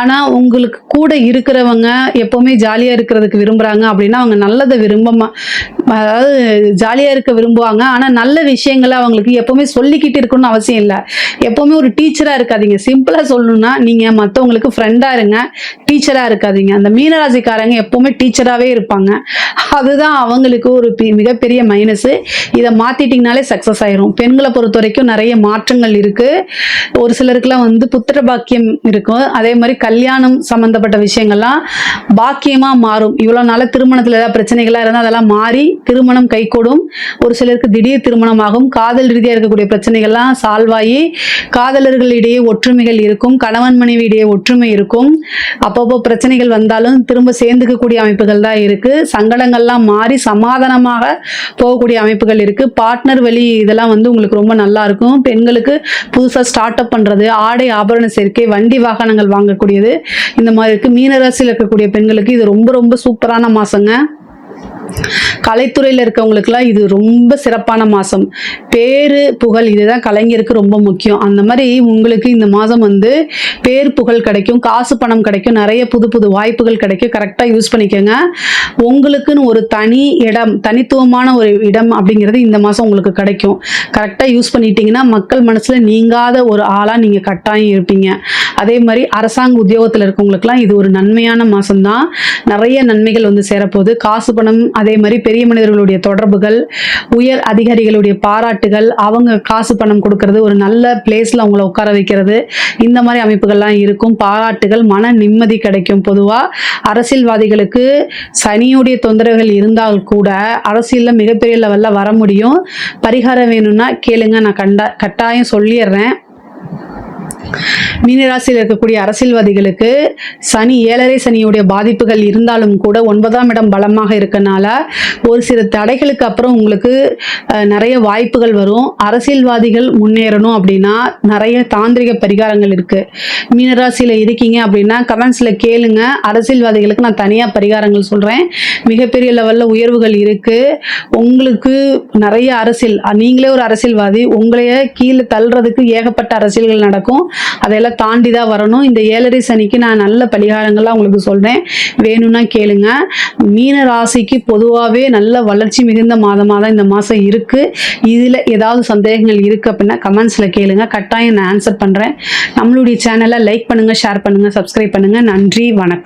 ஆனால் உங்களுக்கு கூட இருக்கிறவங்க எப்போவுமே ஜாலியாக இருக்கிறதுக்கு விரும்புகிறாங்க அப்படின்னா அவங்க நல்லதை அதாவது ஜாலியாக இருக்க விரும்புவாங்க. ஆனால் நல்ல விஷயங்களை அவங்களுக்கு எப்போவுமே சொல்லிக்கிட்டு இருக்கணும்னு அவசியம் இல்லை. எப்போவுமே ஒரு டீச்சராக இருக்காதீங்க. சிம்பிளாக சொல்லணும்னா நீங்கள் மற்றவங்களுக்கு ஃப்ரெண்டாக இருங்க, டீச்சராக இருக்காதீங்க. அந்த மீனராசிக்காரங்க எப்போவுமே டீச்சராகவே இருப்பாங்க. அதுதான் அவங்களுக்கு ஒரு மிகப்பெரிய மைனஸு. இதை மாற்றிட்டிங்கனாலே சக்ஸஸ் ஆயிரும். பெண்களை பொறுத்த வரைக்கும் நிறைய மாற்றங்கள் இருக்குது. ஒரு சிலருக்குலாம் புத்திர பாக்கியம் இருக்கும். அதே மாதிரி கல்யாணம் சம்மந்தப்பட்ட விஷயங்கள்லாம் பாக்கியமாக மாறும். இவ்வளோ நாள் திருமணத்தில் ஏதாவது பிரச்சனைகளாக இருந்தால் அதெல்லாம் மாறி திருமணம் கைகூடும். ஒரு சிலருக்கு திடீர் திருமணமாகும். காதல் ரீதியாக இருக்கக்கூடிய பிரச்சனைகள்லாம் சால்வ் ஆகி காதலர்களிடையே ஒற்றுமைகள் இருக்கும். கணவன் மனைவி இடையே ஒற்றுமை இருக்கும். அப்பப்போ பிரச்சனைகள் வந்தாலும் திரும்ப சேர்ந்துக்கக்கூடிய அமைப்புகள் தான் இருக்கு. சங்கடங்கள்லாம் மாறி சமாதானமாக போகக்கூடிய அமைப்புகள் இருக்கு. பார்ட்னர் வழி இதெல்லாம் உங்களுக்கு ரொம்ப நல்லா இருக்கும். பெண்களுக்கு புதுசாக ஸ்டார்ட் அப் பண்றது, ஆடை ஆபரண சேர்க்கை, வண்டி வாகனங்கள் வாங்கக்கூடியது இந்த மாதிரி இருக்கு. மீனராசியில் இருக்கக்கூடிய பெண்களுக்கு இது ரொம்ப ரொம்ப சூப்பரான மாசங்க. கலைத்துறையில் இருக்கவங்களுக்குலாம் இது ரொம்ப சிறப்பான மாதம். பேரு புகழ் இதுதான் கலைஞருக்கு ரொம்ப முக்கியம். அந்த மாதிரி உங்களுக்கு இந்த மாதம் பேர் புகழ் கிடைக்கும், காசு பணம் கிடைக்கும், நிறைய புது புது வாய்ப்புகள் கிடைக்கும். கரெக்டாக யூஸ் பண்ணிக்கோங்க. உங்களுக்குன்னு ஒரு தனி இடம், தனித்துவமான ஒரு இடம் அப்படிங்கிறது இந்த மாதம் உங்களுக்கு கிடைக்கும். கரெக்டாக யூஸ் பண்ணிட்டீங்கன்னா மக்கள் மனசில் நீங்காத ஒரு ஆளாக நீங்கள் கட்டாயம் இருப்பீங்க. அதே மாதிரி அரசாங்க உத்தியோகத்தில் இருக்கவங்களுக்குலாம் இது ஒரு நன்மையான மாதம்தான். நிறைய நன்மைகள் சேரப்போகுது. காசு பணம், அதே மாதிரி பெரிய மனிதர்களுடைய தொடர்புகள், உயர் அதிகாரிகளுடைய பாராட்டுகள், அவங்க காசு பணம் கொடுக்கறது, ஒரு நல்ல பிளேஸ்ல அவங்கள உட்கார வைக்கிறது, இந்த மாதிரி அமைப்புகள்லாம் இருக்கும். பாராட்டுகள், மன நிம்மதி கிடைக்கும். பொதுவா அரசியல்வாதிகளுக்கு சனியுடைய தொந்தரவுகள் இருந்தால் கூட அரசியல்ல மிகப்பெரிய லெவல்ல வர முடியும். பரிகாரம் வேணும்னா கேளுங்க, நான் கட்டாயம் சொல்லிடுறேன். மீனராசியில் இருக்கக்கூடிய அரசியல்வாதிகளுக்கு சனி 7.5 சனியுடைய பாதிப்புகள் இருந்தாலும் கூட 9ஆம் இடம் பலமாக இருக்கனால ஒரு சில தடைகளுக்கு அப்புறம் உங்களுக்கு நிறைய வாய்ப்புகள் வரும். அரசியல்வாதிகள் முன்னேறணும் அப்படின்னா நிறைய தாந்திரிக பரிகாரங்கள் இருக்கு. மீனராசியில் இருக்கீங்க அப்படின்னா கமெண்ட்ஸ்ல கேளுங்க. அரசியல்வாதிகளுக்கு நான் தனியாக பரிகாரங்கள் சொல்றேன். மிகப்பெரிய லெவல்ல உயர்வுகள் இருக்கு. உங்களுக்கு நிறைய அரசியல், நீங்களே ஒரு அரசியல்வாதி, உங்களைய கீழே தள்ளுறதுக்கு ஏகப்பட்ட அரசியல்கள் நடக்கும். அதெல்லாம் தாண்டி தான் வரணும். இந்த 7.5 சனிக்கு நான் நல்ல பரிகாரங்கள்லாம் உங்களுக்கு சொல்றேன், வேணும்னா கேளுங்க. மீன ராசிக்கு பொதுவாகவே நல்ல வளர்ச்சி மிகுந்த மாதமாக தான் இந்த மாதம் இருக்கு. இதில் ஏதாவது சந்தேகங்கள் இருக்கு அப்படின்னா கமெண்ட்ஸ்ல கேளுங்க, கட்டாயம் நான் ஆன்சர் பண்றேன். நம்மளுடைய சேனலை லைக் பண்ணுங்க, ஷேர் பண்ணுங்க, சப்ஸ்கிரைப் பண்ணுங்க. நன்றி, வணக்கம்.